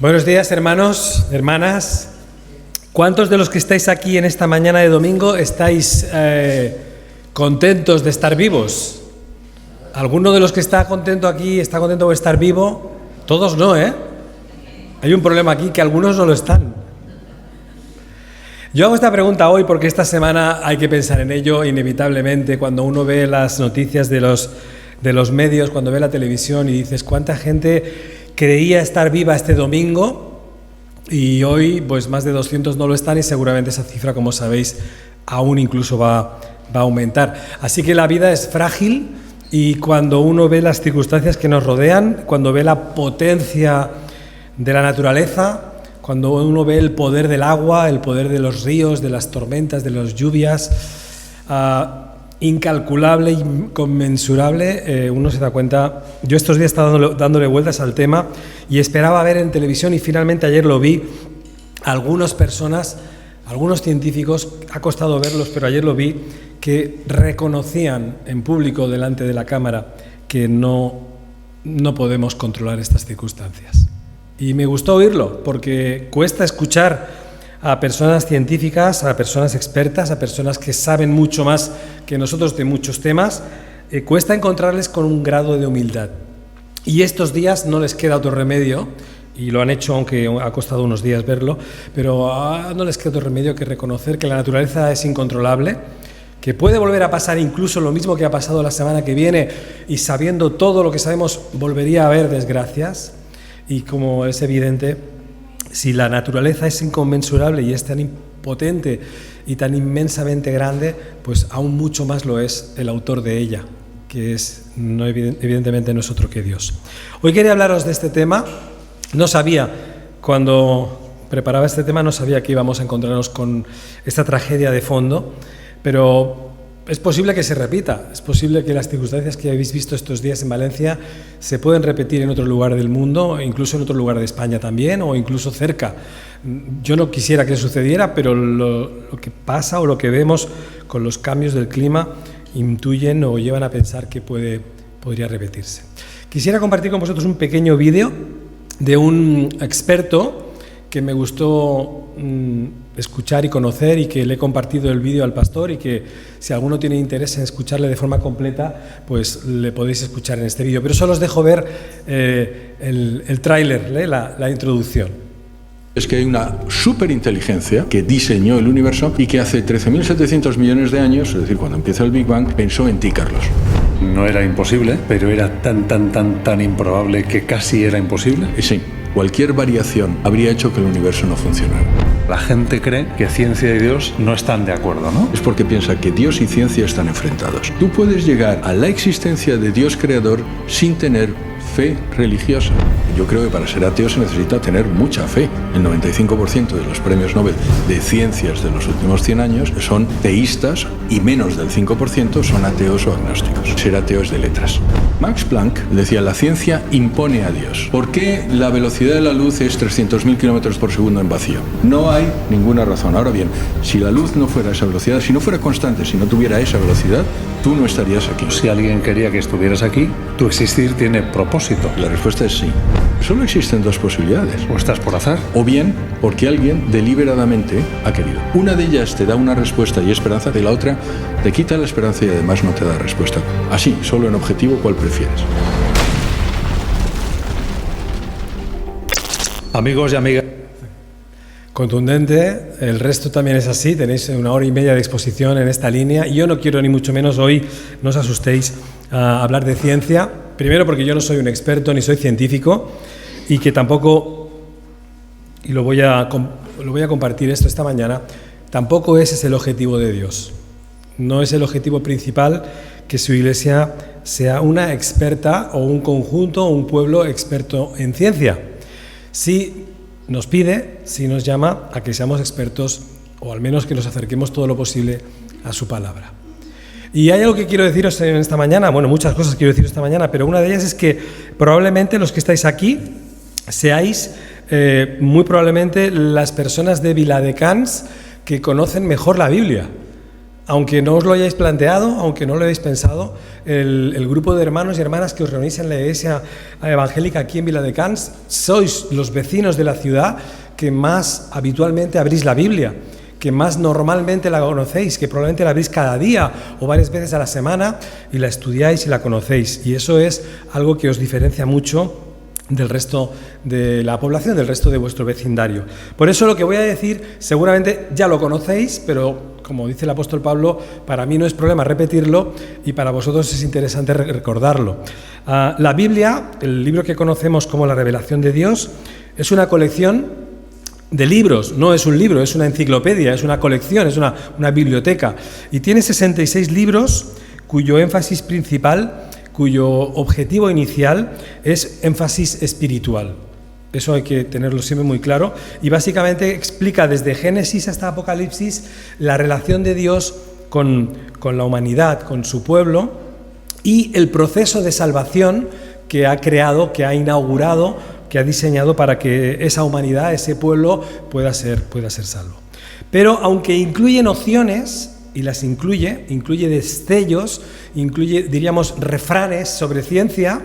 Buenos días, hermanos, hermanas. ¿Cuántos de los que estáis aquí en esta mañana de domingo estáis contentos de estar vivos? ¿Alguno de los que está contento aquí está contento de estar vivo? Todos no, ¿eh? Hay un problema aquí, que algunos no lo están. Yo hago esta pregunta hoy porque esta semana hay que pensar en ello inevitablemente. Cuando uno ve las noticias de los medios, cuando ve la televisión y dices ¿cuánta gente creía estar viva este domingo? Y hoy pues más de 200 no lo están y seguramente esa cifra, como sabéis, aún incluso va a aumentar. Así que la vida es frágil y cuando uno ve las circunstancias que nos rodean, cuando ve la potencia de la naturaleza, cuando uno ve el poder del agua, el poder de los ríos, de las tormentas, de las lluvias, incalculable, inconmensurable, uno se da cuenta. Yo estos días estaba dándole vueltas al tema y esperaba ver en televisión y finalmente ayer lo vi. Algunas personas, algunos científicos, ha costado verlos, pero ayer lo vi, que reconocían en público delante de la cámara que no podemos controlar estas circunstancias. Y me gustó oírlo, porque cuesta escuchar a personas científicas, a personas expertas, a personas que saben mucho más que nosotros de muchos temas, cuesta encontrarles con un grado de humildad. Y estos días no les queda otro remedio, y lo han hecho aunque ha costado unos días verlo, pero no les queda otro remedio que reconocer que la naturaleza es incontrolable, que puede volver a pasar incluso lo mismo que ha pasado la semana que viene, y sabiendo todo lo que sabemos volvería a haber desgracias. Y como es evidente, si la naturaleza es inconmensurable y es tan impotente y tan inmensamente grande, pues aún mucho más lo es el autor de ella, que es evidentemente no es otro que Dios. Hoy quería hablaros de este tema. No sabía, cuando preparaba este tema, no sabía que íbamos a encontrarnos con esta tragedia de fondo, pero es posible que se repita, es posible que las circunstancias que habéis visto estos días en Valencia se pueden repetir en otro lugar del mundo, incluso en otro lugar de España también, o incluso cerca. Yo no quisiera que sucediera, pero lo que pasa o lo que vemos con los cambios del clima intuyen o llevan a pensar que podría repetirse. Quisiera compartir con vosotros un pequeño vídeo de un experto que me gustó escuchar y conocer, y que le he compartido el vídeo al pastor, y que si alguno tiene interés en escucharle de forma completa, pues le podéis escuchar en este vídeo. Pero solo os dejo ver el tráiler, la introducción. Es que hay una superinteligencia que diseñó el universo y que hace 13.700 millones de años, es decir, cuando empieza el Big Bang, pensó en ti, Carlos. No era imposible, pero era tan improbable que casi era imposible. Sí. Cualquier variación habría hecho que el universo no funcionara. La gente cree que ciencia y Dios no están de acuerdo, ¿no? Es porque piensa que Dios y ciencia están enfrentados. Tú puedes llegar a la existencia de Dios creador sin tener fe religiosa. Yo creo que para ser ateo se necesita tener mucha fe. El 95% de los premios Nobel de ciencias de los últimos 100 años son teístas y menos del 5% son ateos o agnósticos. Ser ateo es de letras. Max Planck decía: la ciencia impone a Dios. ¿Por qué la velocidad de la luz es 300.000 kilómetros por segundo en vacío? No hay ninguna razón. Ahora bien, si la luz no fuera a esa velocidad, si no fuera constante, si no tuviera esa velocidad, tú no estarías aquí. Si alguien quería que estuvieras aquí, tu existir tiene propósito. La respuesta es sí. Solo existen dos posibilidades. O estás por azar, o bien porque alguien deliberadamente ha querido. Una de ellas te da una respuesta y esperanza, de la otra te quita la esperanza y además no te da respuesta. Así, solo en objetivo, ¿cuál prefieres? Amigos y amigas. Contundente, el resto también es así. Tenéis 1 hora y media de exposición en esta línea, y yo no quiero ni mucho menos hoy, no os asustéis, a hablar de ciencia. Primero porque yo no soy un experto ni soy científico, y que tampoco, y lo voy a compartir esto esta mañana, tampoco ese es el objetivo de Dios. No es el objetivo principal que su Iglesia sea una experta o un conjunto o un pueblo experto en ciencia. Sí nos pide, sí nos llama a que seamos expertos, o al menos que nos acerquemos todo lo posible a su palabra. Y hay algo que quiero deciros en esta mañana, bueno, muchas cosas quiero deciros esta mañana, pero una de ellas es que probablemente los que estáis aquí seáis muy probablemente las personas de Viladecans que conocen mejor la Biblia. aunque no os lo hayáis planteado, aunque no lo hayáis pensado, el grupo de hermanos y hermanas que os reunís en la iglesia evangélica aquí en Viladecans, sois los vecinos de la ciudad que más habitualmente abrís la Biblia, que más normalmente la conocéis, que probablemente la abrís cada día o varias veces a la semana y la estudiáis y la conocéis. Y eso es algo que os diferencia mucho del resto de la población, del resto de vuestro vecindario. Por eso lo que voy a decir seguramente ya lo conocéis, pero como dice el apóstol Pablo, para mí no es problema repetirlo y para vosotros es interesante recordarlo. La Biblia, el libro que conocemos como la revelación de Dios, es una colección de libros, no es un libro, es una enciclopedia, es una colección, es una biblioteca. Y tiene 66 libros cuyo énfasis principal, cuyo objetivo inicial es énfasis espiritual. Eso hay que tenerlo siempre muy claro. Y básicamente explica desde Génesis hasta Apocalipsis la relación de Dios con la humanidad, con su pueblo y el proceso de salvación que ha creado, que ha inaugurado, que ha diseñado para que esa humanidad, ese pueblo pueda ser salvo. Pero aunque incluye nociones, y las incluye destellos, incluye, diríamos, refranes sobre ciencia,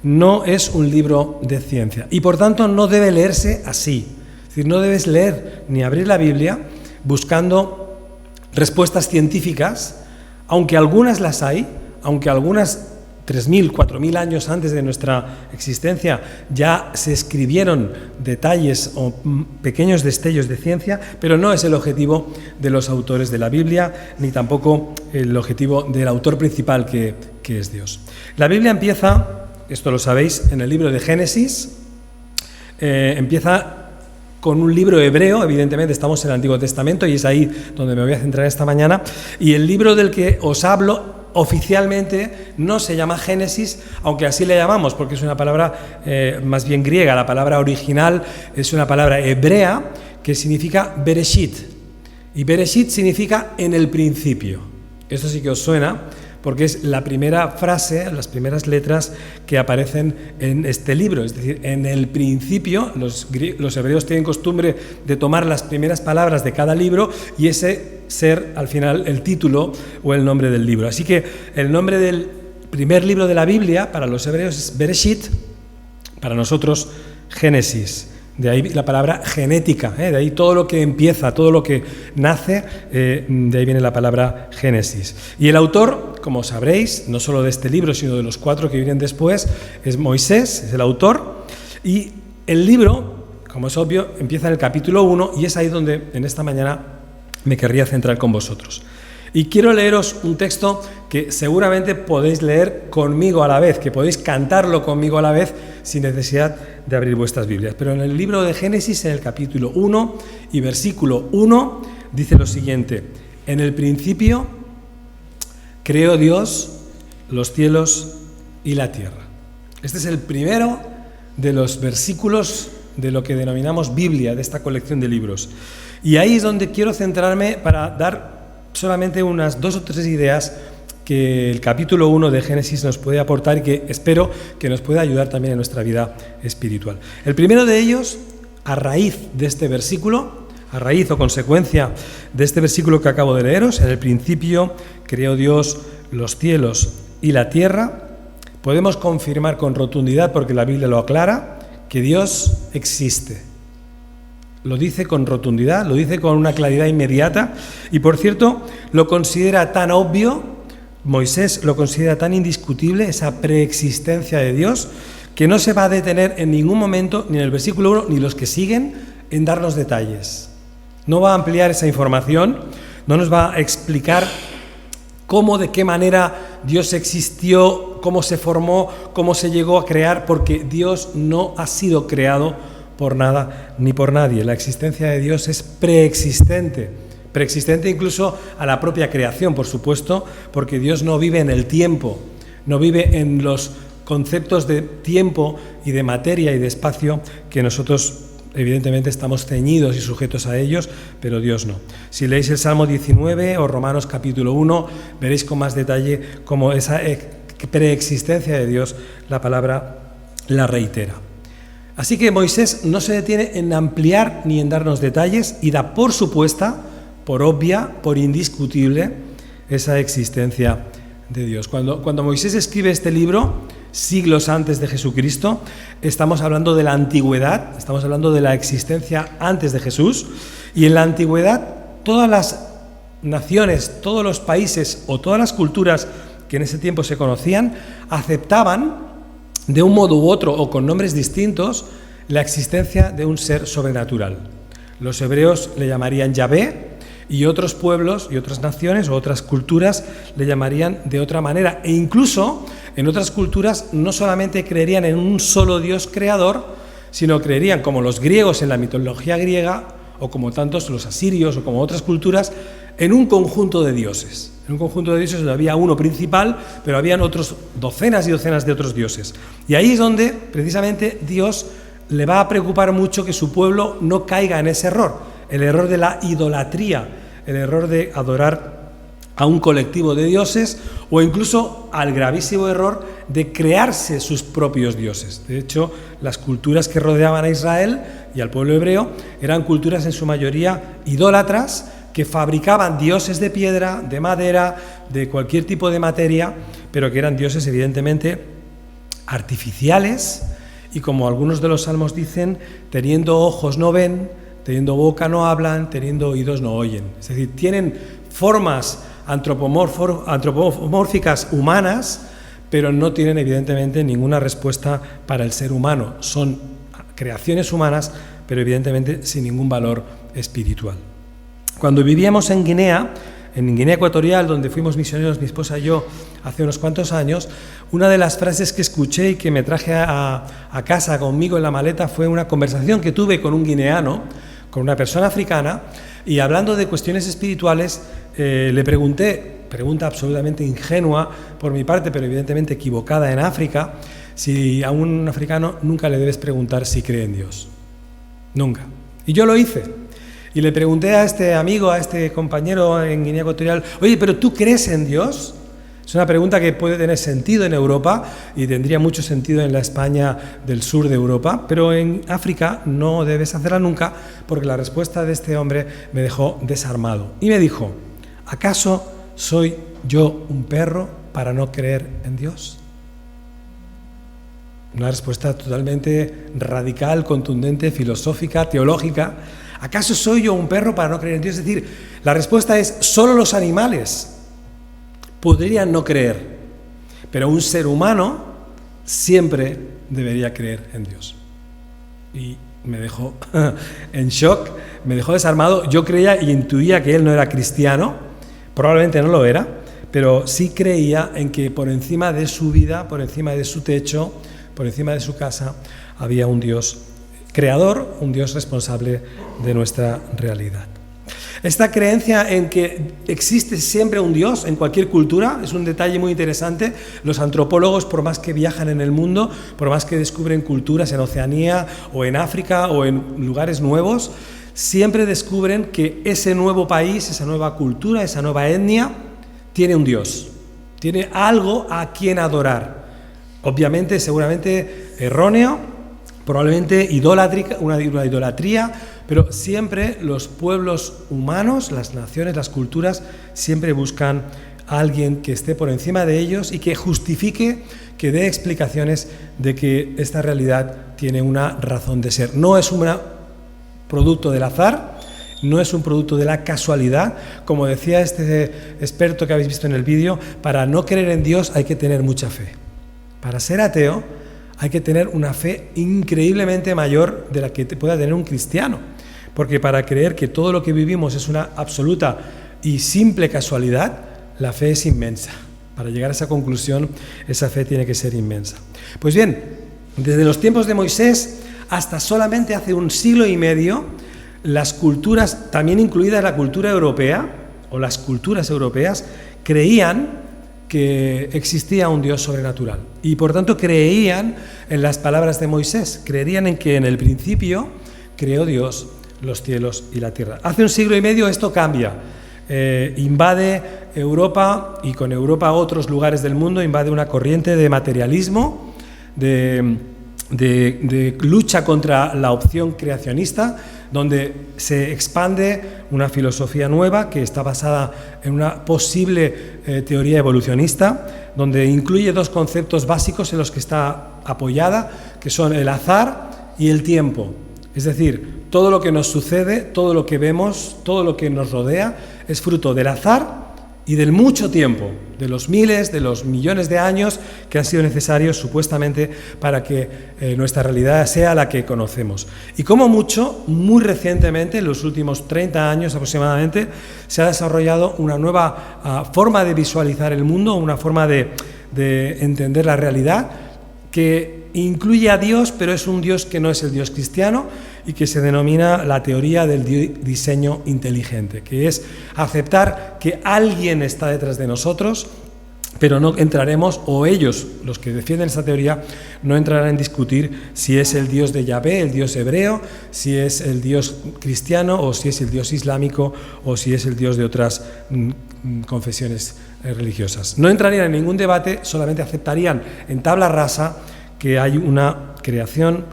no es un libro de ciencia y por tanto no debe leerse así. Es decir, no debes leer ni abrir la Biblia buscando respuestas científicas, aunque algunas las hay, aunque algunas 3.000, 4.000 años antes de nuestra existencia ya se escribieron detalles o pequeños destellos de ciencia, pero no es el objetivo de los autores de la Biblia, ni tampoco el objetivo del autor principal que es Dios. La Biblia empieza, esto lo sabéis, en el libro de Génesis, empieza con un libro hebreo, evidentemente estamos en el Antiguo Testamento y es ahí donde me voy a centrar esta mañana, y el libro del que os hablo oficialmente no se llama Génesis, aunque así le llamamos, porque es una palabra más bien griega. La palabra original es una palabra hebrea que significa Bereshit, y Bereshit significa en el principio. Esto sí que os suena, porque es la primera frase, las primeras letras que aparecen en este libro. Es decir, en el principio, los hebreos tienen costumbre de tomar las primeras palabras de cada libro y ese ser al final el título o el nombre del libro. Así que el nombre del primer libro de la Biblia para los hebreos es Bereshit, para nosotros Génesis. De ahí la palabra genética, de ahí todo lo que empieza, todo lo que nace, de ahí viene la palabra Génesis. Y el autor, como sabréis, no solo de este libro, sino de los 4 que vienen después, es Moisés, es el autor. Y el libro, como es obvio, empieza en el capítulo 1 y es ahí donde en esta mañana me querría centrar con vosotros. Y quiero leeros un texto que seguramente podéis leer conmigo a la vez, que podéis cantarlo conmigo a la vez sin necesidad de abrir vuestras Biblias. Pero en el libro de Génesis, en el capítulo 1 y versículo 1, dice lo siguiente: en el principio creó Dios los cielos y la tierra. Este es el primero de los versículos de lo que denominamos Biblia, de esta colección de libros. Y ahí es donde quiero centrarme para dar solamente unas 2 o 3 ideas que el capítulo 1 de Génesis nos puede aportar y que espero que nos pueda ayudar también en nuestra vida espiritual. El primero de ellos, a raíz de este versículo, a raíz o consecuencia de este versículo que acabo de leeros, en el principio creó Dios los cielos y la tierra, podemos confirmar con rotundidad, porque la Biblia lo aclara, que Dios existe. Lo dice con rotundidad, lo dice con una claridad inmediata y, por cierto, lo considera tan obvio, Moisés lo considera tan indiscutible, esa preexistencia de Dios, que no se va a detener en ningún momento, ni en el versículo 1, ni los que siguen, en darnos detalles. No va a ampliar esa información, no nos va a explicar cómo, de qué manera Dios existió, cómo se formó, cómo se llegó a crear, porque Dios no ha sido creado por nada ni por nadie. La existencia de Dios es preexistente incluso a la propia creación, por supuesto, porque Dios no vive en el tiempo, no vive en los conceptos de tiempo y de materia y de espacio que nosotros evidentemente estamos ceñidos y sujetos a ellos, pero Dios no. Si leéis el Salmo 19 o Romanos capítulo 1, veréis con más detalle cómo esa preexistencia de Dios la palabra la reitera. Así que Moisés no se detiene en ampliar ni en darnos detalles y da por supuesta por obvia, por indiscutible, esa existencia de Dios. Cuando Moisés escribe este libro, siglos antes de Jesucristo, estamos hablando de la antigüedad, estamos hablando de la existencia antes de Jesús, y en la antigüedad todas las naciones, todos los países o todas las culturas que en ese tiempo se conocían, aceptaban de un modo u otro o con nombres distintos la existencia de un ser sobrenatural. Los hebreos le llamarían Yahvé, y otros pueblos y otras naciones o otras culturas le llamarían de otra manera. E incluso en otras culturas no solamente creerían en un solo Dios creador, sino creerían, como los griegos en la mitología griega, o como tantos los asirios o como otras culturas, en un conjunto de dioses. En un conjunto de dioses donde había uno principal, pero habían otros docenas y docenas de otros dioses. Y ahí es donde precisamente Dios le va a preocupar mucho que su pueblo no caiga en ese error. El error de la idolatría, el error de adorar a un colectivo de dioses o incluso al gravísimo error de crearse sus propios dioses. De hecho, las culturas que rodeaban a Israel y al pueblo hebreo eran culturas en su mayoría idólatras que fabricaban dioses de piedra, de madera, de cualquier tipo de materia, pero que eran dioses evidentemente artificiales y, como algunos de los salmos dicen, teniendo ojos no ven, teniendo boca no hablan, teniendo oídos no oyen. Es decir, tienen formas antropomórficas humanas, pero no tienen evidentemente ninguna respuesta para el ser humano. Son creaciones humanas, pero evidentemente sin ningún valor espiritual. Cuando vivíamos en Guinea Ecuatorial, donde fuimos misioneros mi esposa y yo hace unos cuantos años, una de las frases que escuché y que me traje a casa conmigo en la maleta fue una conversación que tuve con un guineano, con una persona africana, y hablando de cuestiones espirituales, le pregunté, pregunta absolutamente ingenua por mi parte, pero evidentemente equivocada en África, si a un africano nunca le debes preguntar si cree en Dios. Nunca. Y yo lo hice. Y le pregunté a este amigo, a este compañero en Guinea Ecuatorial, oye, ¿pero tú crees en Dios? Es una pregunta que puede tener sentido en Europa y tendría mucho sentido en la España del sur de Europa, pero en África no debes hacerla nunca, porque la respuesta de este hombre me dejó desarmado. Y me dijo, ¿acaso soy yo un perro para no creer en Dios? Una respuesta totalmente radical, contundente, filosófica, teológica. ¿Acaso soy yo un perro para no creer en Dios? Es decir, la respuesta es, solo los animales podrían no creer, pero un ser humano siempre debería creer en Dios. Y me dejó en shock, me dejó desarmado. Yo creía y intuía que él no era cristiano, probablemente no lo era, pero sí creía en que por encima de su vida, por encima de su techo, por encima de su casa, había un Dios creador, un Dios responsable de nuestra realidad. Esta creencia en que existe siempre un Dios en cualquier cultura es un detalle muy interesante. Los antropólogos, por más que viajan en el mundo, por más que descubren culturas en Oceanía o en África o en lugares nuevos, siempre descubren que ese nuevo país, esa nueva cultura, esa nueva etnia, tiene un Dios, tiene algo a quien adorar. Obviamente, seguramente erróneo, probablemente idolátrica, una idolatría, pero siempre los pueblos humanos, las naciones, las culturas, siempre buscan a alguien que esté por encima de ellos y que justifique, que dé explicaciones de que esta realidad tiene una razón de ser. No es un producto del azar, no es un producto de la casualidad. Como decía este experto que habéis visto en el vídeo, para no creer en Dios hay que tener mucha fe. Para ser ateo hay que tener una fe increíblemente mayor de la que pueda tener un cristiano, porque para creer que todo lo que vivimos es una absoluta y simple casualidad, la fe es inmensa. Para llegar a esa conclusión, esa fe tiene que ser inmensa. Pues bien, desde los tiempos de Moisés hasta solamente hace un siglo y medio, las culturas, también incluida la cultura europea, o las culturas europeas, creían que existía un Dios sobrenatural y por tanto creían en las palabras de Moisés, creerían en que en el principio creó Dios los cielos y la tierra. Hace un siglo y medio esto cambia, invade Europa y con Europa otros lugares del mundo, invade una corriente de materialismo, de lucha contra la opción creacionista, donde se expande una filosofía nueva que está basada en una posible teoría evolucionista, donde incluye dos conceptos básicos en los que está apoyada, que son el azar y el tiempo. Es decir, todo lo que nos sucede, todo lo que vemos, todo lo que nos rodea es fruto del azar y del mucho tiempo, de los miles, de los millones de años que han sido necesarios supuestamente para que nuestra realidad sea la que conocemos. Y como mucho, muy recientemente, en los últimos 30 años aproximadamente, se ha desarrollado una nueva forma de visualizar el mundo, una forma de entender la realidad que incluye a Dios, pero es un Dios que no es el Dios cristiano y que se denomina la teoría del diseño inteligente, que es aceptar que alguien está detrás de nosotros, pero no entraremos, o ellos, los que defienden esa teoría, no entrarán en discutir si es el Dios de Yahvé, el Dios hebreo, si es el Dios cristiano, o si es el Dios islámico, o si es el Dios de otras confesiones religiosas. No entrarían en ningún debate, solamente aceptarían en tabla rasa que hay una creación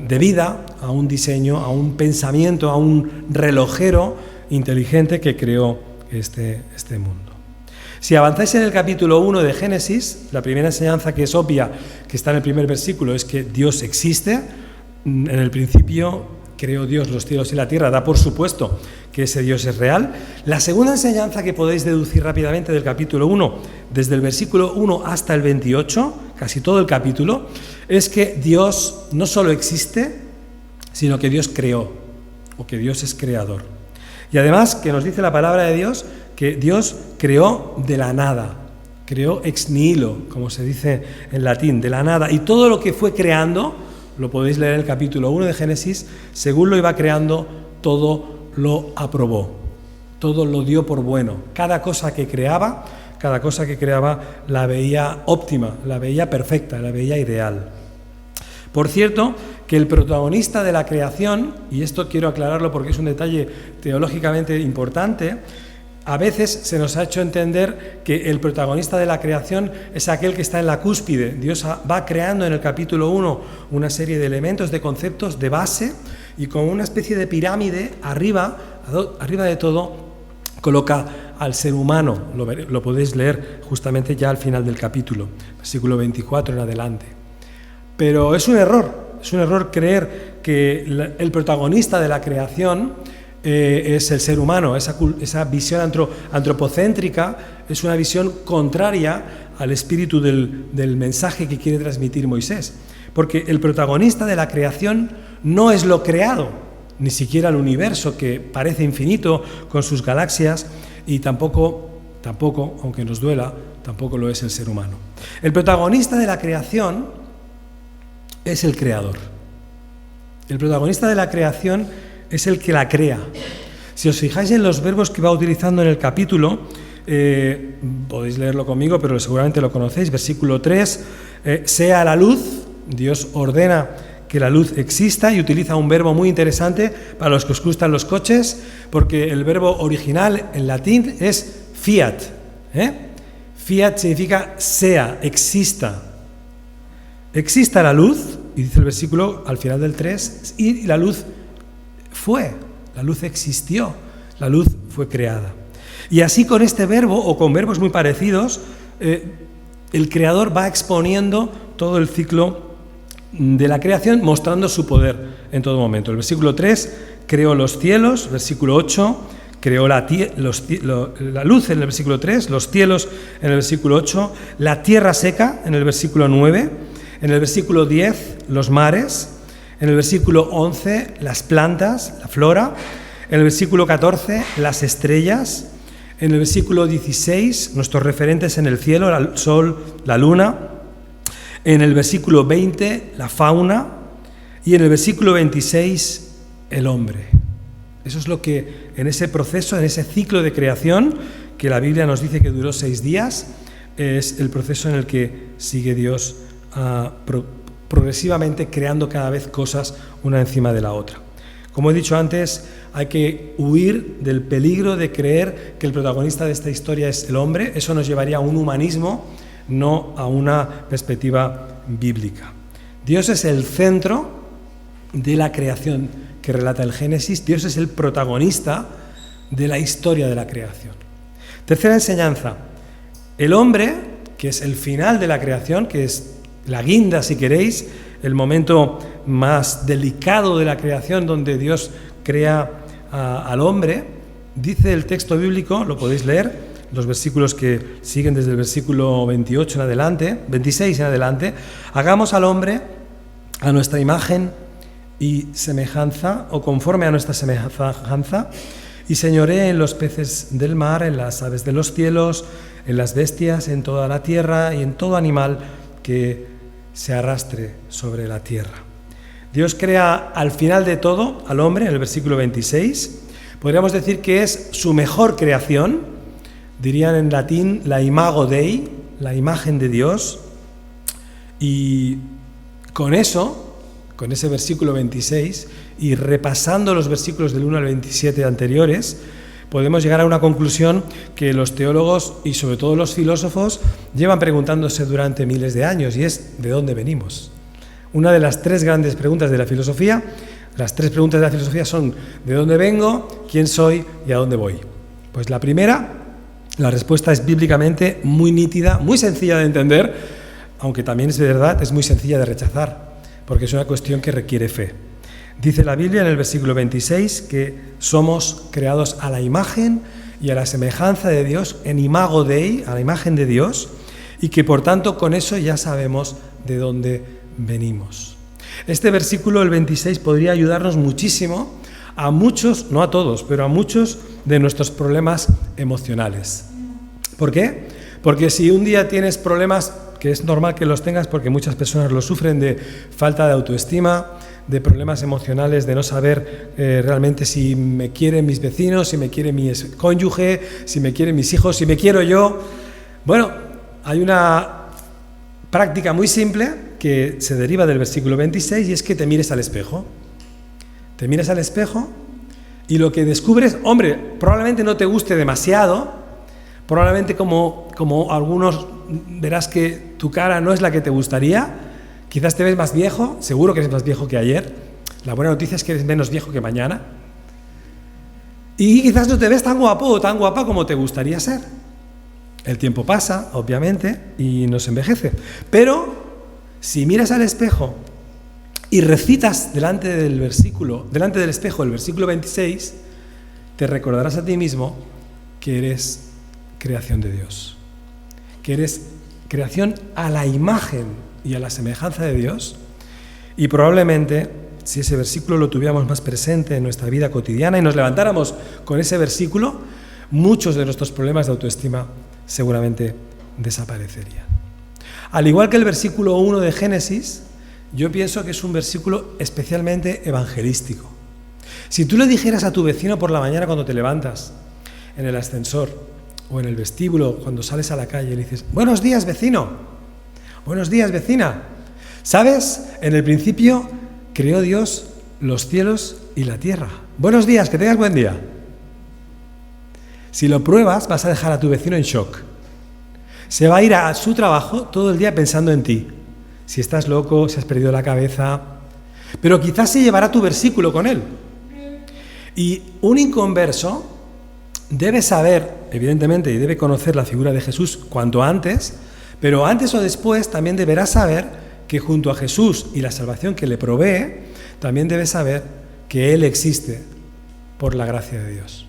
debida a un diseño, a un pensamiento, a un relojero inteligente que creó este mundo. Si avanzáis en el capítulo 1 de Génesis, la primera enseñanza que es obvia, que está en el primer versículo, es que Dios existe. En el principio creó Dios los cielos y la tierra, da por supuesto que ese Dios es real. La segunda enseñanza que podéis deducir rápidamente del capítulo 1, desde el versículo 1 hasta el 28, casi todo el capítulo, es que Dios no solo existe, sino que Dios creó, o que Dios es creador. Y además que nos dice la palabra de Dios que Dios creó de la nada, creó ex nihilo, como se dice en latín, de la nada. Y todo lo que fue creando, lo podéis leer en el capítulo 1 de Génesis, según lo iba creando, todo lo aprobó, todo lo dio por bueno. Cada cosa que creaba la veía óptima, la veía perfecta, la veía ideal. Por cierto, que el protagonista de la creación, y esto quiero aclararlo porque es un detalle teológicamente importante, a veces se nos ha hecho entender que el protagonista de la creación es aquel que está en la cúspide. Dios va creando en el capítulo 1 una serie de elementos, de conceptos de base, y con una especie de pirámide arriba de todo coloca al ser humano. Lo podéis leer justamente ya al final del capítulo, versículo 24 en adelante. Pero es un error creer que el protagonista de la creación es el ser humano. Esa visión antropocéntrica es una visión contraria al espíritu del mensaje que quiere transmitir Moisés, porque el protagonista de la creación no es lo creado, ni siquiera el universo, que parece infinito con sus galaxias, y tampoco, aunque nos duela, tampoco lo es el ser humano. El protagonista de la creación es el creador. El protagonista de la creación es el que la crea. Si os fijáis en los verbos que va utilizando en el capítulo, podéis leerlo conmigo, pero seguramente lo conocéis. Versículo 3, sea la luz. Dios ordena que la luz exista y utiliza un verbo muy interesante para los que os gustan los coches, porque el verbo original en latín es fiat. Fiat significa sea, exista. Exista la luz, y dice el versículo al final del 3, y la luz la luz existió, la luz fue creada. Y así con este verbo, o con verbos muy parecidos, el Creador va exponiendo todo el ciclo de la creación, mostrando su poder en todo momento. El versículo 3, creó los cielos. Versículo 8, creó la luz en el versículo 3, los cielos en el versículo 8, la tierra seca en el versículo 9, en el versículo 10, los mares. En el versículo 11, las plantas, la flora. En el versículo 14, las estrellas. En el versículo 16, nuestros referentes en el cielo, el sol, la luna. En el versículo 20, la fauna. Y en el versículo 26, el hombre. Eso es lo que en ese proceso, en ese ciclo de creación, que la Biblia nos dice que duró 6 días, es el proceso en el que sigue Dios progresivamente creando cada vez cosas una encima de la otra. Como he dicho antes, hay que huir del peligro de creer que el protagonista de esta historia es el hombre. Eso nos llevaría a un humanismo, no a una perspectiva bíblica. Dios es el centro de la creación que relata el Génesis. Dios es el protagonista de la historia de la creación. Tercera enseñanza, el hombre, que es el final de la creación, que es la guinda, si queréis, el momento más delicado de la creación donde Dios crea al hombre, dice el texto bíblico, lo podéis leer, los versículos que siguen desde el versículo 28 en adelante, 26 en adelante, hagamos al hombre a nuestra imagen y semejanza, o conforme a nuestra semejanza, y señoree en los peces del mar, en las aves de los cielos, en las bestias, en toda la tierra y en todo animal que se arrastre sobre la tierra. Dios crea al final de todo al hombre, en el versículo 26. Podríamos decir que es su mejor creación. Dirían en latín la imago Dei, la imagen de Dios. Y con eso, con ese versículo 26, y repasando los versículos del 1 al 27 anteriores, podemos llegar a una conclusión que los teólogos y sobre todo los filósofos llevan preguntándose durante miles de años, y es ¿de dónde venimos? Una de las tres grandes preguntas de la filosofía, las tres preguntas de la filosofía son ¿de dónde vengo?, ¿quién soy? ¿Y a dónde voy? Pues la primera, la respuesta es bíblicamente muy nítida, muy sencilla de entender, aunque también es verdad, es muy sencilla de rechazar, porque es una cuestión que requiere fe. Dice la Biblia en el versículo 26 que somos creados a la imagen y a la semejanza de Dios, en imago Dei, a la imagen de Dios, y que por tanto con eso ya sabemos de dónde venimos. Este versículo, el 26, podría ayudarnos muchísimo a muchos, no a todos, pero a muchos de nuestros problemas emocionales. ¿Por qué? Porque si un día tienes problemas, que es normal que los tengas porque muchas personas lo sufren, de falta de autoestima, de problemas emocionales, de no saber realmente si me quieren mis vecinos, si me quiere mi cónyuge, si me quieren mis hijos, si me quiero yo. Bueno, hay una práctica muy simple que se deriva del versículo 26 y es que te mires al espejo. Te miras al espejo y lo que descubres, hombre, probablemente no te guste demasiado, probablemente como algunos verás que tu cara no es la que te gustaría, quizás te ves más viejo, seguro que eres más viejo que ayer, la buena noticia es que eres menos viejo que mañana, y quizás no te ves tan guapo o tan guapa como te gustaría ser. El tiempo pasa, obviamente, y nos envejece, pero si miras al espejo y recitas delante del espejo el versículo 26, te recordarás a ti mismo que eres creación de Dios, que eres creación a la imagen y a la semejanza de Dios, y probablemente si ese versículo lo tuviéramos más presente en nuestra vida cotidiana y nos levantáramos con ese versículo, muchos de nuestros problemas de autoestima seguramente desaparecerían. Al igual que el versículo 1 de Génesis, yo pienso que es un versículo especialmente evangelístico. Si tú le dijeras a tu vecino por la mañana cuando te levantas, en el ascensor o en el vestíbulo, cuando sales a la calle, le dices, buenos días, vecino, buenos días, vecina. ¿Sabes? En el principio creó Dios los cielos y la tierra. Buenos días, que tengas buen día. Si lo pruebas, vas a dejar a tu vecino en shock. Se va a ir a su trabajo todo el día pensando en ti. Si estás loco, si has perdido la cabeza. Pero quizás se llevará tu versículo con él. Y un inconverso debe saber, evidentemente, y debe conocer la figura de Jesús cuanto antes, pero antes o después también deberá saber que junto a Jesús y la salvación que le provee, también debe saber que Él existe por la gracia de Dios.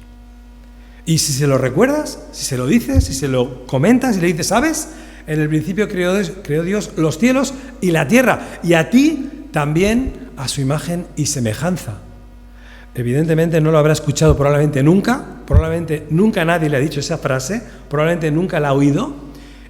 Y si se lo recuerdas, si se lo dices, si se lo comentas y le dices, ¿sabes? En el principio creó Dios los cielos y la tierra, y a ti también a su imagen y semejanza. Evidentemente no lo habrá escuchado probablemente nunca nadie le ha dicho esa frase, probablemente nunca la ha oído,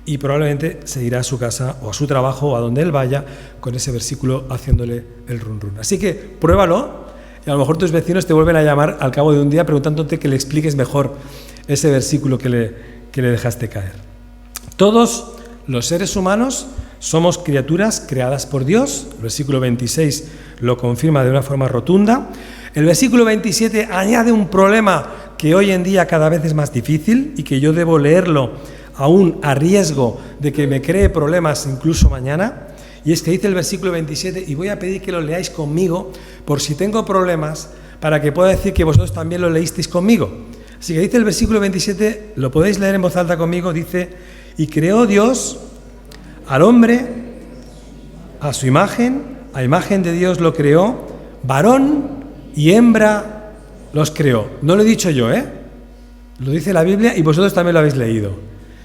y probablemente se irá a su casa o a su trabajo o a donde él vaya con ese versículo haciéndole el run run. Así que pruébalo. Y a lo mejor tus vecinos te vuelven a llamar al cabo de un día preguntándote que le expliques mejor ese versículo que le dejaste caer. Todos los seres humanos somos criaturas creadas por Dios. El versículo 26 lo confirma de una forma rotunda. El versículo 27 añade un problema que hoy en día cada vez es más difícil y que yo debo leerlo aún a riesgo de que me cree problemas incluso mañana. y es que dice el versículo 27, y voy a pedir que lo leáis conmigo, por si tengo problemas, para que pueda decir que vosotros también lo leísteis conmigo. Así que dice el versículo 27, lo podéis leer en voz alta conmigo, dice: y creó Dios al hombre a su imagen, a imagen de Dios lo creó, varón y hembra los creó. No lo he dicho yo, lo dice la Biblia y vosotros también lo habéis leído.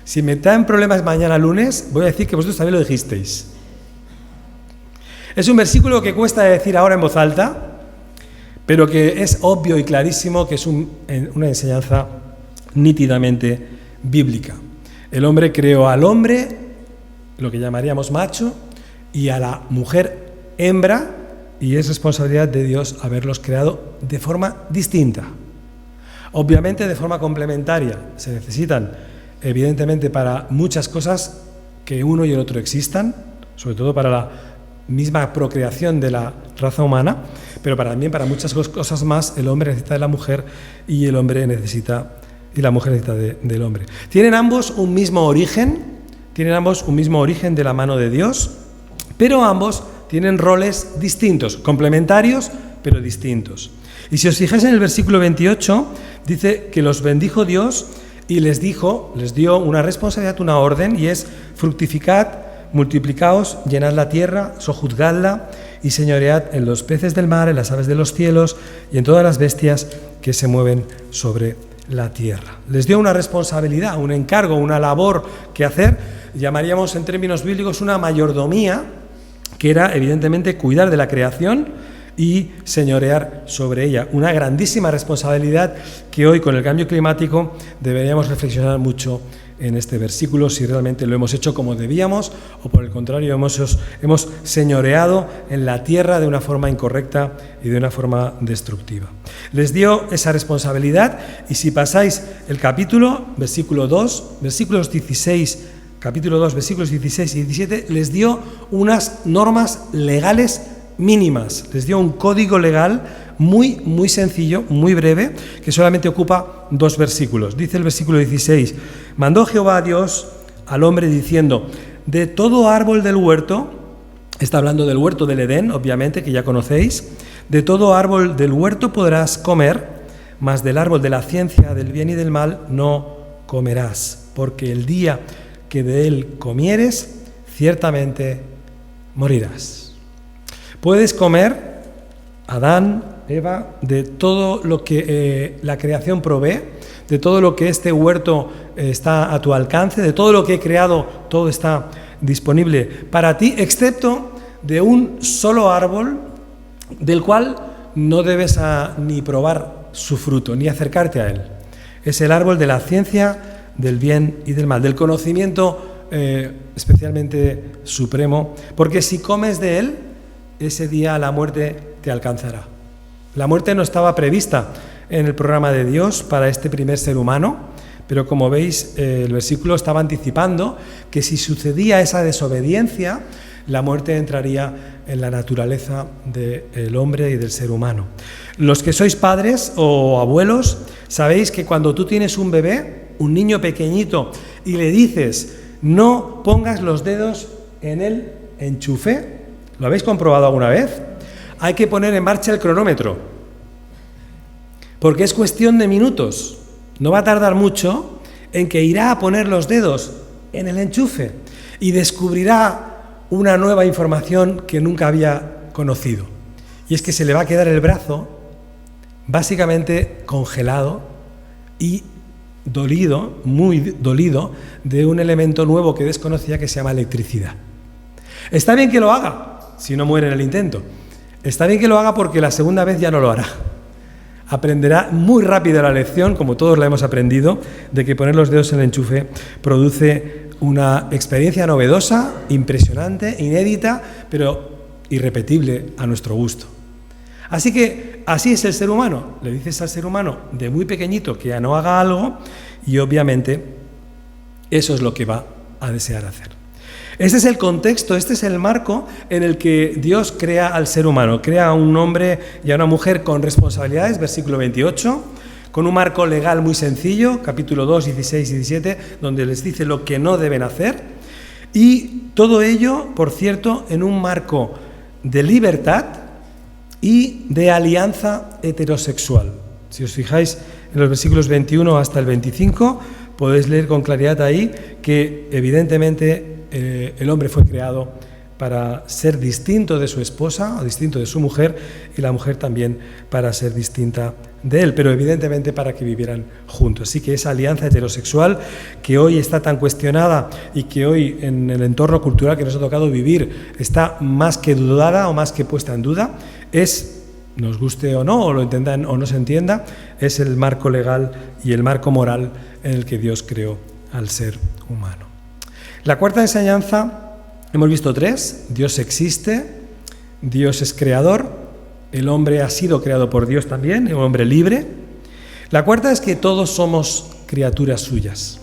Si me traen problemas mañana lunes, voy a decir que vosotros también lo dijisteis. Es un versículo que cuesta decir ahora en voz alta, pero que es obvio y clarísimo que es una enseñanza nítidamente bíblica. El hombre creó al hombre, lo que llamaríamos macho, y a la mujer hembra, y es responsabilidad de Dios haberlos creado de forma distinta. Obviamente de forma complementaria. Se necesitan, evidentemente, para muchas cosas que uno y el otro existan, sobre todo para la misma procreación de la raza humana, pero también para muchas cosas más el hombre necesita de la mujer y la mujer necesita del hombre. Tienen ambos un mismo origen de la mano de Dios, pero ambos tienen roles distintos, complementarios, pero distintos. Y si os fijáis en el versículo 28, dice que los bendijo Dios y les dio una responsabilidad, una orden, y es: fructificad, multiplicaos, llenad la tierra, sojuzgadla y señoread en los peces del mar, en las aves de los cielos y en todas las bestias que se mueven sobre la tierra. Les dio una responsabilidad, un encargo, una labor que hacer, llamaríamos en términos bíblicos una mayordomía, que era evidentemente cuidar de la creación y señorear sobre ella. Una grandísima responsabilidad que hoy, con el cambio climático, deberíamos reflexionar mucho en este versículo, si realmente lo hemos hecho como debíamos o por el contrario hemos señoreado en la tierra de una forma incorrecta y de una forma destructiva. Les dio esa responsabilidad, y si pasáis el capítulo, versículo 2, versículos 16, capítulo 2, versículos 16 y 17, les dio unas normas legales mínimas, les dio un código legal muy, muy sencillo, muy breve, que solamente ocupa 2 versículos. Dice el versículo 16: mandó Jehová a Dios al hombre diciendo: de todo árbol del huerto, está hablando del huerto del Edén, obviamente, que ya conocéis, de todo árbol del huerto podrás comer, mas del árbol de la ciencia del bien y del mal no comerás, porque el día que de él comieres, ciertamente morirás. Puedes comer, Adán, Eva, de todo lo que la creación provee, de todo lo que este huerto está a tu alcance, de todo lo que he creado, todo está disponible para ti, excepto de un solo árbol del cual no debes ni probar su fruto, ni acercarte a él. Es el árbol de la ciencia del bien y del mal, del conocimiento especialmente supremo, porque si comes de él, ese día la muerte te alcanzará. La muerte no estaba prevista en el programa de Dios para este primer ser humano, pero como veis, el versículo estaba anticipando que si sucedía esa desobediencia, la muerte entraría en la naturaleza del hombre y del ser humano. Los que sois padres o abuelos, sabéis que cuando tú tienes un bebé, un niño pequeñito, y le dices: no pongas los dedos en el enchufe, ¿lo habéis comprobado alguna vez? Hay que poner en marcha el cronómetro, porque es cuestión de minutos. No va a tardar mucho en que irá a poner los dedos en el enchufe y descubrirá una nueva información que nunca había conocido. Y es que se le va a quedar el brazo básicamente congelado y dolido, muy dolido, de un elemento nuevo que desconocía, que se llama electricidad. Está bien que lo haga, si no muere en el intento. Está bien que lo haga porque la segunda vez ya no lo hará. Aprenderá muy rápido la lección, como todos la hemos aprendido, de que poner los dedos en el enchufe produce una experiencia novedosa, impresionante, inédita, pero irrepetible a nuestro gusto. Así que así es el ser humano. Le dices al ser humano de muy pequeñito que ya no haga algo y obviamente eso es lo que va a desear hacer. Este es el contexto, este es el marco en el que Dios crea al ser humano. Crea a un hombre y a una mujer con responsabilidades, versículo 28, con un marco legal muy sencillo, capítulo 2, 16 y 17, donde les dice lo que no deben hacer. Y todo ello, por cierto, en un marco de libertad y de alianza heterosexual. Si os fijáis en los versículos 21 hasta el 25, podéis leer con claridad ahí que evidentemente el hombre fue creado para ser distinto de su esposa o distinto de su mujer, y la mujer también para ser distinta de él, pero evidentemente para que vivieran juntos. Así que esa alianza heterosexual que hoy está tan cuestionada y que hoy en el entorno cultural que nos ha tocado vivir está más que dudada o más que puesta en duda, es, nos guste o no, o lo entendan o no se entienda, es el marco legal y el marco moral en el que Dios creó al ser humano. La cuarta enseñanza, hemos visto 3, Dios existe, Dios es creador, el hombre ha sido creado por Dios también, un hombre libre. La cuarta es que todos somos criaturas suyas,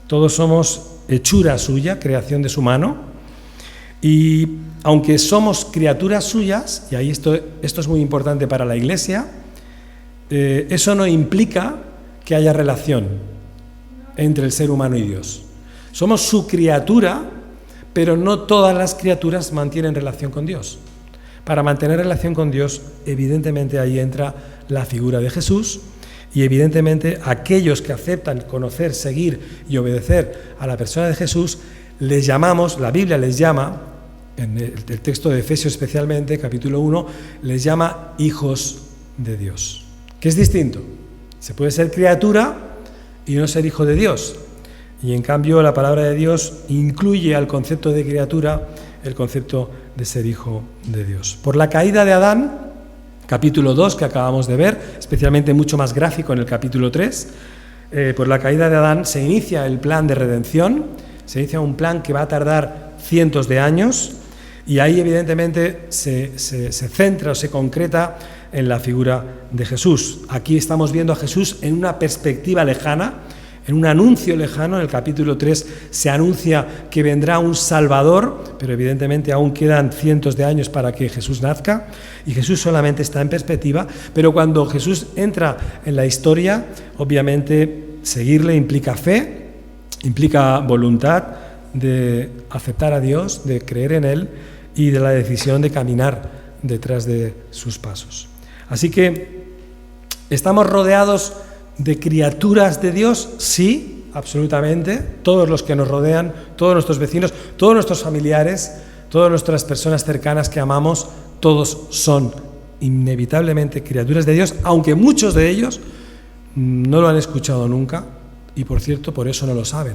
todos somos hechura suya, creación de su mano, y aunque somos criaturas suyas, y ahí esto es muy importante para la Iglesia, eso no implica que haya relación entre el ser humano y Dios. Somos su criatura, pero no todas las criaturas mantienen relación con Dios. Para mantener relación con Dios, evidentemente ahí entra la figura de Jesús, y evidentemente aquellos que aceptan conocer, seguir y obedecer a la persona de Jesús, les llamamos, la Biblia les llama, en el texto de Efesios especialmente, capítulo 1, les llama hijos de Dios, que es distinto. Se puede ser criatura y no ser hijo de Dios. Y en cambio la palabra de Dios incluye al concepto de criatura el concepto de ser hijo de Dios. Por la caída de Adán, capítulo 2 que acabamos de ver, especialmente mucho más gráfico en el capítulo 3, por la caída de Adán se inicia el plan de redención, se inicia un plan que va a tardar cientos de años, y ahí evidentemente se centra o se concreta en la figura de Jesús. Aquí estamos viendo a Jesús en una perspectiva lejana, en un anuncio lejano. En el capítulo 3 se anuncia que vendrá un Salvador, pero evidentemente aún quedan cientos de años para que Jesús nazca, y Jesús solamente está en perspectiva, pero cuando Jesús entra en la historia, obviamente seguirle implica fe, implica voluntad de aceptar a Dios, de creer en Él y de la decisión de caminar detrás de sus pasos. Así que, ¿estamos rodeados de criaturas de Dios? Sí, absolutamente. Todos los que nos rodean, todos nuestros vecinos, todos nuestros familiares, todas nuestras personas cercanas que amamos, todos son inevitablemente criaturas de Dios, aunque muchos de ellos no lo han escuchado nunca y, por cierto, por eso no lo saben.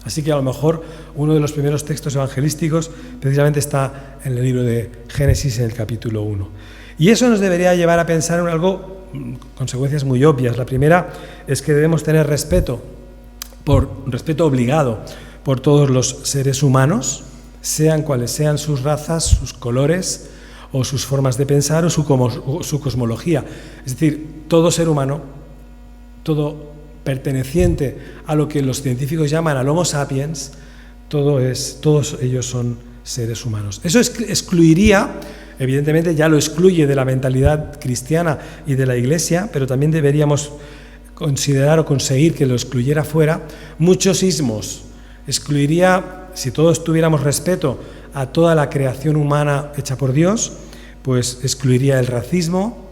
Así que a lo mejor uno de los primeros textos evangelísticos precisamente está en el libro de Génesis, en el capítulo 1. Y eso nos debería llevar a pensar en algo, consecuencias muy obvias. La primera es que debemos tener respeto obligado por todos los seres humanos, sean cuales sean sus razas, sus colores o sus formas de pensar o su cosmología. Es decir, todo ser humano, todo perteneciente a lo que los científicos llaman al Homo sapiens, todos ellos son seres humanos. Eso excluiría, evidentemente ya lo excluye de la mentalidad cristiana y de la Iglesia, pero también deberíamos considerar o conseguir que lo excluyera fuera muchos ismos. Excluiría, si todos tuviéramos respeto a toda la creación humana hecha por Dios, pues excluiría el racismo,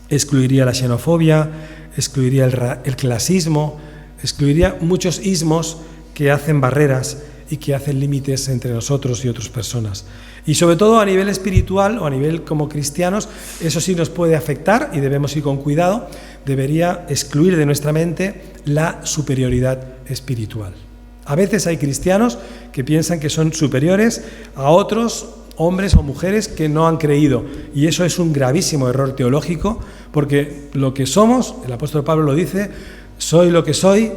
excluiría la xenofobia, excluiría el clasismo, excluiría muchos ismos que hacen barreras y que hacen límites entre nosotros y otras personas. Y sobre todo a nivel espiritual o a nivel como cristianos, eso sí nos puede afectar y debemos ir con cuidado. Debería excluir de nuestra mente la superioridad espiritual. A veces hay cristianos que piensan que son superiores a otros hombres o mujeres que no han creído, y eso es un gravísimo error teológico, porque lo que somos, el apóstol Pablo lo dice, soy lo que soy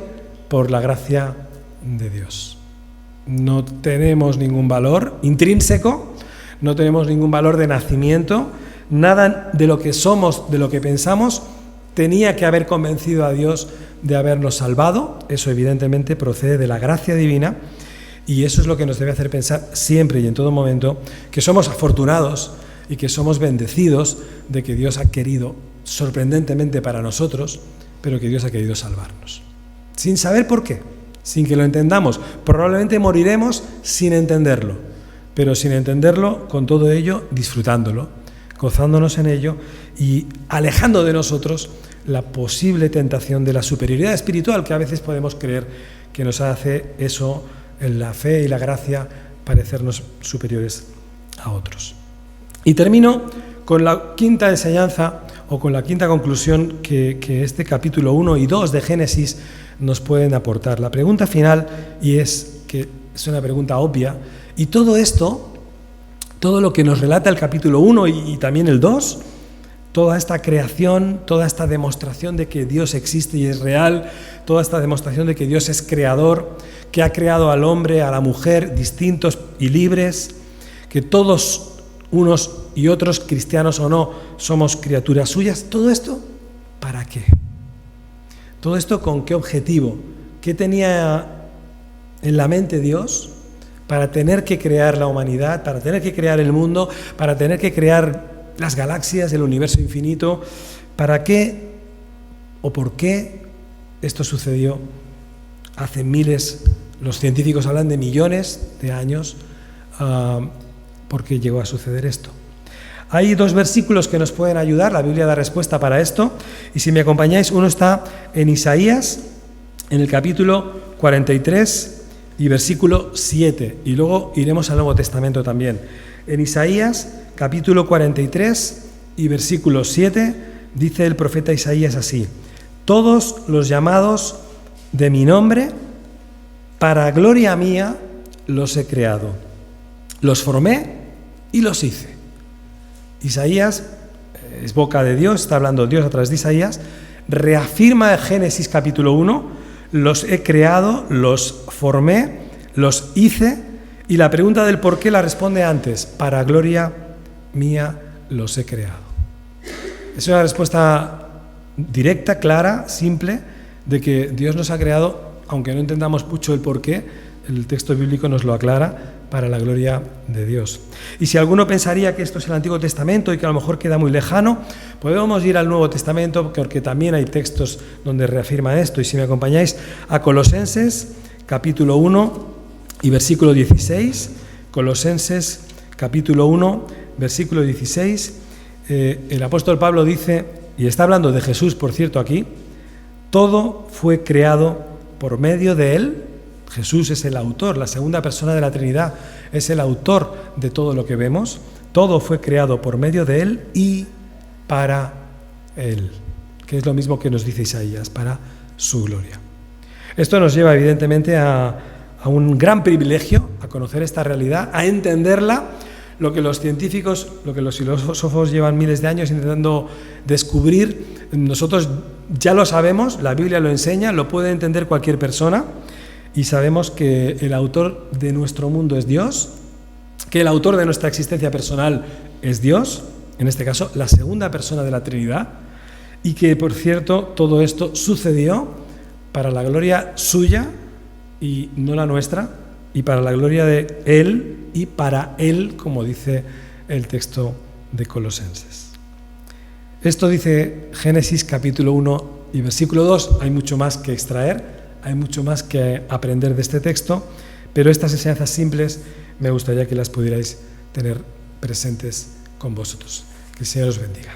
por la gracia de Dios. No tenemos ningún valor intrínseco, no tenemos ningún valor de nacimiento, nada de lo que somos, de lo que pensamos, tenía que haber convencido a Dios de habernos salvado. Eso evidentemente procede de la gracia divina, y eso es lo que nos debe hacer pensar siempre y en todo momento que somos afortunados y que somos bendecidos de que Dios ha querido, sorprendentemente para nosotros, pero que Dios ha querido salvarnos. Sin saber por qué, sin que lo entendamos. Probablemente moriremos sin entenderlo, pero sin entenderlo, con todo ello, disfrutándolo, gozándonos en ello y alejando de nosotros la posible tentación de la superioridad espiritual que a veces podemos creer que nos hace eso, en la fe y la gracia, parecernos superiores a otros. Y termino con la quinta enseñanza o con la quinta conclusión que este capítulo 1 y 2 de Génesis nos pueden aportar. La pregunta final, y es que es una pregunta obvia, y todo esto, todo lo que nos relata el capítulo 1 y también el 2, toda esta creación, toda esta demostración de que Dios existe y es real, toda esta demostración de que Dios es creador, que ha creado al hombre, a la mujer, distintos y libres, que todos, unos y otros, cristianos o no, somos criaturas suyas. ¿Todo esto para qué? ¿Todo esto con qué objetivo? ¿Qué tenía en la mente Dios para tener que crear la humanidad, para tener que crear el mundo, para tener que crear las galaxias, el universo infinito? ¿Para qué o por qué esto sucedió hace miles, los científicos hablan de millones de años, por qué llegó a suceder esto? Hay dos versículos que nos pueden ayudar, la Biblia da respuesta para esto, y si me acompañáis, uno está en Isaías, en el capítulo 43 y versículo 7, y luego iremos al Nuevo Testamento también. En Isaías, capítulo 43 y versículo 7, dice el profeta Isaías así: todos los llamados de mi nombre, para gloria mía, los he creado, los formé y los hice. Isaías es boca de Dios, está hablando Dios a través de Isaías, reafirma en Génesis capítulo 1, los he creado, los formé, los hice, y la pregunta del por qué la responde antes: para gloria mía los he creado. Es una respuesta directa, clara, simple, de que Dios nos ha creado, aunque no entendamos mucho el por qué, el texto bíblico nos lo aclara, para la gloria de Dios. Y si alguno pensaría que esto es el Antiguo Testamento y que a lo mejor queda muy lejano, podemos ir al Nuevo Testamento, porque también hay textos donde reafirma esto. Y si me acompañáis a Colosenses, capítulo 1 y versículo 16, Colosenses, capítulo 1, versículo 16, el apóstol Pablo dice, y está hablando de Jesús, por cierto, aquí: todo fue creado por medio de Él. Jesús es el autor, la segunda persona de la Trinidad, es el autor de todo lo que vemos. Todo fue creado por medio de Él y para Él, que es lo mismo que nos dice Isaías, para su gloria. Esto nos lleva evidentemente a un gran privilegio, a conocer esta realidad, a entenderla, lo que los científicos, lo que los filósofos llevan miles de años intentando descubrir. Nosotros ya lo sabemos, la Biblia lo enseña, lo puede entender cualquier persona. Y sabemos que el autor de nuestro mundo es Dios, que el autor de nuestra existencia personal es Dios, en este caso la segunda persona de la Trinidad, y que, por cierto, todo esto sucedió para la gloria suya y no la nuestra, y para la gloria de Él y para Él, como dice el texto de Colosenses. Esto dice Génesis capítulo 1 y versículo 2, hay mucho más que extraer. Hay mucho más que aprender de este texto, pero estas enseñanzas simples me gustaría que las pudierais tener presentes con vosotros. Que el Señor os bendiga.